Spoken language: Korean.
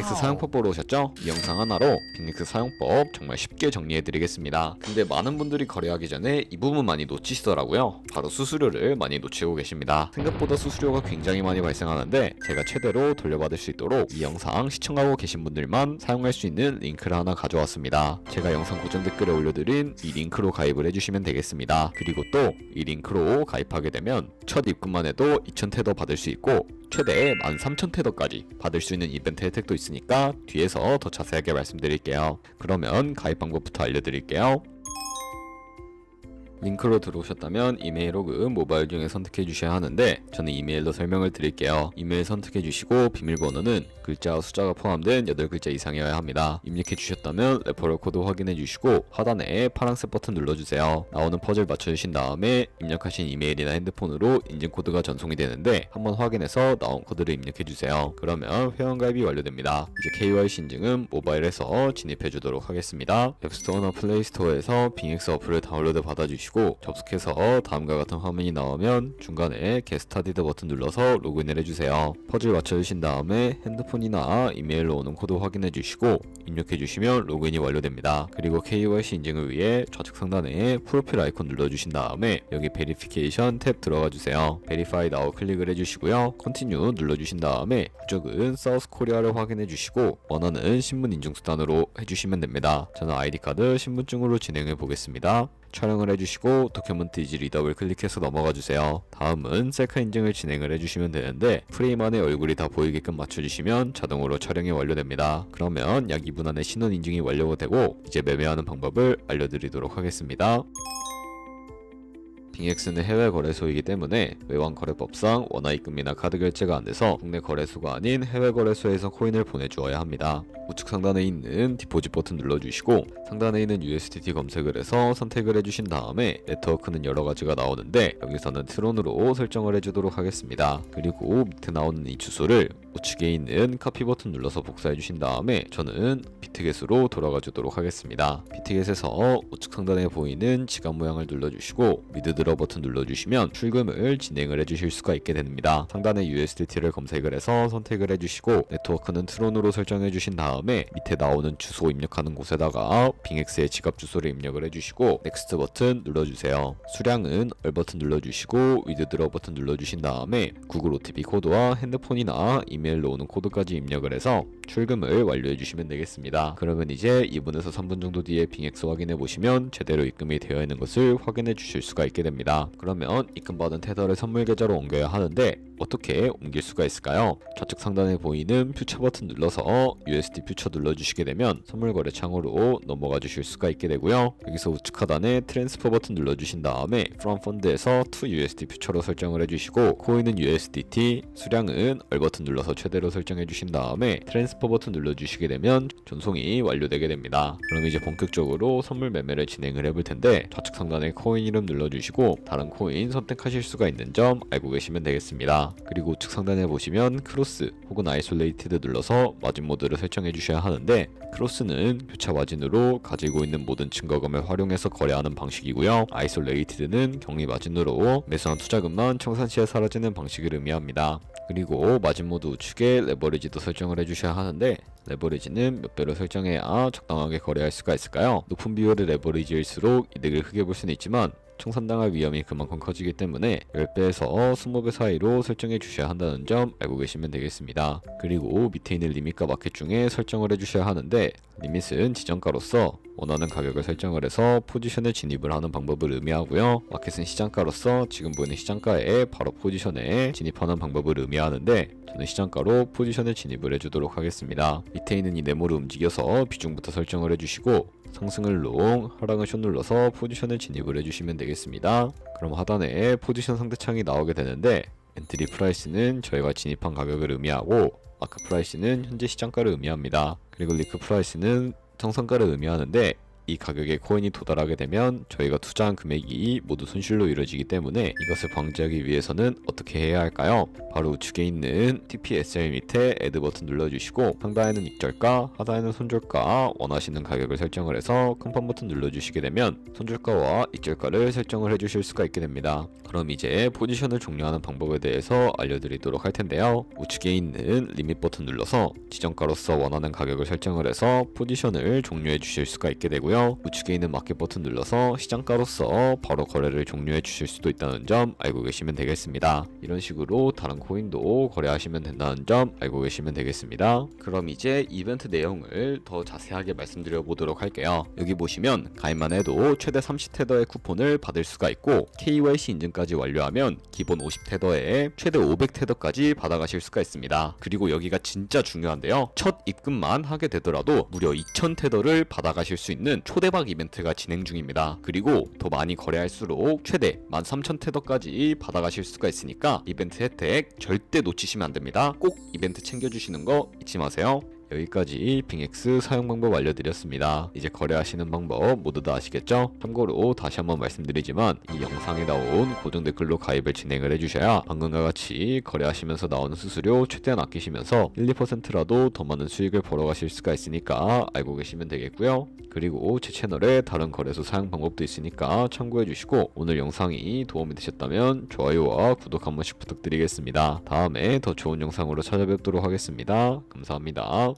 빅엑스 사용법 보러 오셨죠? 이 영상 하나로 빅엑스 사용법 정말 쉽게 정리해드리겠습니다. 근데 많은 분들이 거래하기 전에 이 부분 많이 놓치시더라고요. 바로 수수료를 많이 놓치고 계십니다. 생각보다 수수료가 굉장히 많이 발생하는데 제가 최대로 돌려받을 수 있도록 이 영상 시청하고 계신 분들만 사용할 수 있는 링크를 하나 가져왔습니다. 제가 영상 고정 댓글에 올려드린 이 링크로 가입을 해주시면 되겠습니다. 그리고 또 이 링크로 가입하게 되면 첫 입금만 해도 2,000테더 받을 수 있고 최대 13,000테더까지 받을 수 있는 이벤트 혜택도 있으니까 뒤에서 더 자세하게 말씀드릴게요. 그러면 가입 방법부터 알려드릴게요. 링크로 들어오셨다면 이메일 혹은 모바일 중에 선택해 주셔야 하는데 저는 이메일로 설명을 드릴게요. 이메일 선택해 주시고 비밀번호는 글자와 숫자가 포함된 8글자 이상이어야 합니다. 입력해 주셨다면 레퍼럴 코드 확인해 주시고 하단에 파란색 버튼 눌러주세요. 나오는 퍼즐 맞춰주신 다음에 입력하신 이메일이나 핸드폰으로 인증코드가 전송이 되는데 한번 확인해서 나온 코드를 입력해 주세요. 그러면 회원가입이 완료됩니다. 이제 KYC 인증은 모바일에서 진입해 주도록 하겠습니다. 앱스토어나 플레이스토어에서 빅엑스 어플을 다운로드 받아주시고 접속해서 다음과 같은 화면이 나오면 중간에 Get Started 버튼 눌러서 로그인을 해주세요. 퍼즐 맞춰주신 다음에 핸드폰이나 이메일로 오는 코드 확인해 주시고 입력해 주시면 로그인이 완료됩니다. 그리고 KYC 인증을 위해 좌측 상단에 프로필 아이콘 눌러주신 다음에 여기 베리피케이션 탭 들어가 주세요. Verify Now 클릭을 해주시고요. Continue 눌러주신 다음에 국적은 사우스 코리아를 확인해 주시고 원하는 신분 인증 수단으로 해주시면 됩니다. 저는 아이디카드 신분증으로 진행해 보겠습니다. 촬영을 해주시고 도큐먼트 이지 리더블 클릭해서 넘어가 주세요. 다음은 셀카 인증을 진행을 해주시면 되는데 프레임 안에 얼굴이 다 보이게끔 맞춰주시면 자동으로 촬영이 완료됩니다. 그러면 약 2분 안에 신원 인증이 완료가 되고 이제 매매하는 방법을 알려드리도록 하겠습니다. 빅엑스는 해외 거래소이기 때문에 외환 거래법상 원화 입금이나 카드 결제가 안 돼서 국내 거래소가 아닌 해외 거래소에서 코인을 보내주어야 합니다. 우측 상단에 있는 디포짓 버튼 눌러주시고 상단에 있는 USDT 검색을 해서 선택을 해주신 다음에 네트워크는 여러 가지가 나오는데 여기서는 트론으로 설정을 해주도록 하겠습니다. 그리고 밑에 나오는 이 주소를 우측에 있는 카피 버튼 눌러서 복사해 주신 다음에 저는 비트겟으로 돌아가 주도록 하겠습니다. 비트겟에서 우측 상단에 보이는 지갑 모양을 눌러주시고 위드드러 버튼 눌러주시면 출금을 진행을 해주실 수가 있게 됩니다. 상단에 USDT를 검색을 해서 선택을 해주시고 네트워크는 트론으로 설정해 주신 다음에 밑에 나오는 주소 입력하는 곳에다가 빅엑스의 지갑 주소를 입력을 해주시고 넥스트 버튼 눌러주세요. 수량은 얼 버튼 눌러주시고 위드드러 버튼 눌러주신 다음에 구글 OTP 코드와 핸드폰이나 이메일로 오는 코드까지 입력을 해서 출금을 완료해 주시면 되겠습니다. 그러면 이제 2분에서 3분 정도 뒤에 빅엑스 확인해 보시면 제대로 입금이 되어 있는 것을 확인해 주실 수가 있게 됩니다. 그러면 입금받은 테더를 선물 계좌로 옮겨야 하는데 어떻게 옮길 수가 있을까요? 좌측 상단에 보이는 퓨처 버튼 눌러서 USD 퓨처 눌러주시게 되면 선물 거래 창으로 넘어가 주실 수가 있게 되고요. 여기서 우측 하단에 트랜스퍼 버튼 눌러주신 다음에 From Fund에서 to USD 퓨처로 설정을 해주시고 코인은 USDT, 수량은 얼 버튼 눌러서 최대로 설정해 주신 다음에 트랜스퍼 버튼 눌러주시게 되면 전송이 완료되게 됩니다. 그럼 이제 본격적으로 선물 매매를 진행을 해볼 텐데 좌측 상단에 코인 이름 눌러주시고 다른 코인 선택하실 수가 있는 점 알고 계시면 되겠습니다. 그리고 우측 상단에 보시면 크로스 혹은 아이솔레이티드 눌러서 마진 모드를 설정해 주셔야 하는데 크로스는 교차 마진으로 가지고 있는 모든 증거금을 활용해서 거래하는 방식이고요. 아이솔레이티드는 격리 마진으로 매수한 투자금만 청산 시에 사라지는 방식을 의미합니다. 그리고 마진 모드 우측에 레버리지도 설정을 해주셔야 하는데 레버리지는 몇 배로 설정해야 적당하게 거래할 수가 있을까요? 높은 비율의 레버리지일수록 이득을 크게 볼 수는 있지만 청산당할 위험이 그만큼 커지기 때문에 10배에서 20배 사이로 설정해 주셔야 한다는 점 알고 계시면 되겠습니다. 그리고 밑에 있는 리밋과 마켓 중에 설정을 해주셔야 하는데 리밋은 지정가로서 원하는 가격을 설정을 해서 포지션에 진입을 하는 방법을 의미하고요. 마켓은 시장가로서 지금 보이는 시장가에 바로 포지션에 진입하는 방법을 의미하는데 저는 시장가로 포지션에 진입을 해주도록 하겠습니다. 밑에 있는 이 네모를 움직여서 비중부터 설정을 해주시고 상승을 롱, 하락을 숏 눌러서 포지션에 진입을 해주시면 되겠습니다. 그럼 하단에 포지션 상대창이 나오게 되는데 엔트리 프라이스는 저희가 진입한 가격을 의미하고 마크 프라이스는 현재 시장가를 의미합니다. 그리고 리크 프라이스는 정상가를 의미하는데 이 가격의 코인이 도달하게 되면 저희가 투자한 금액이 모두 손실로 이루어지기 때문에 이것을 방지하기 위해서는 어떻게 해야 할까요? 바로 우측에 있는 TPSL 밑에 애드 버튼 눌러주시고 상단에는 익절가, 하단에는 손절가 원하시는 가격을 설정을 해서 컨펌 버튼 눌러주시게 되면 손절가와 익절가를 설정을 해주실 수가 있게 됩니다. 그럼 이제 포지션을 종료하는 방법에 대해서 알려드리도록 할 텐데요. 우측에 있는 리밋 버튼 눌러서 지정가로서 원하는 가격을 설정을 해서 포지션을 종료해 주실 수가 있게 되고요. 우측에 있는 마켓 버튼 눌러서 시장가로서 바로 거래를 종료해 주실 수도 있다는 점 알고 계시면 되겠습니다. 이런 식으로 다른 코인도 거래하시면 된다는 점 알고 계시면 되겠습니다. 그럼 이제 이벤트 내용을 더 자세하게 말씀드려 보도록 할게요. 여기 보시면 가입만 해도 최대 30테더의 쿠폰을 받을 수가 있고 KYC 인증까지 완료하면 기본 50테더에 최대 500테더까지 받아가실 수가 있습니다. 그리고 여기가 진짜 중요한데요. 첫 입금만 하게 되더라도 무려 2000테더를 받아가실 수 있는 초대박 이벤트가 진행 중입니다. 그리고 더 많이 거래할수록 최대 13000테더까지 받아가실 수가 있으니까 이벤트 혜택 절대 놓치시면 안됩니다. 꼭 이벤트 챙겨주시는 거 잊지 마세요. 여기까지 빙엑스 사용 방법 알려드렸습니다. 이제 거래하시는 방법 모두 다 아시겠죠? 참고로 다시 한번 말씀드리지만 이 영상에 나온 고정 댓글로 가입을 진행을 해주셔야 방금과 같이 거래하시면서 나오는 수수료 최대한 아끼시면서 1, 2%라도 더 많은 수익을 벌어가실 수가 있으니까 알고 계시면 되겠고요. 그리고 제 채널에 다른 거래소 사용 방법도 있으니까 참고해주시고 오늘 영상이 도움이 되셨다면 좋아요와 구독 한 번씩 부탁드리겠습니다. 다음에 더 좋은 영상으로 찾아뵙도록 하겠습니다. 감사합니다.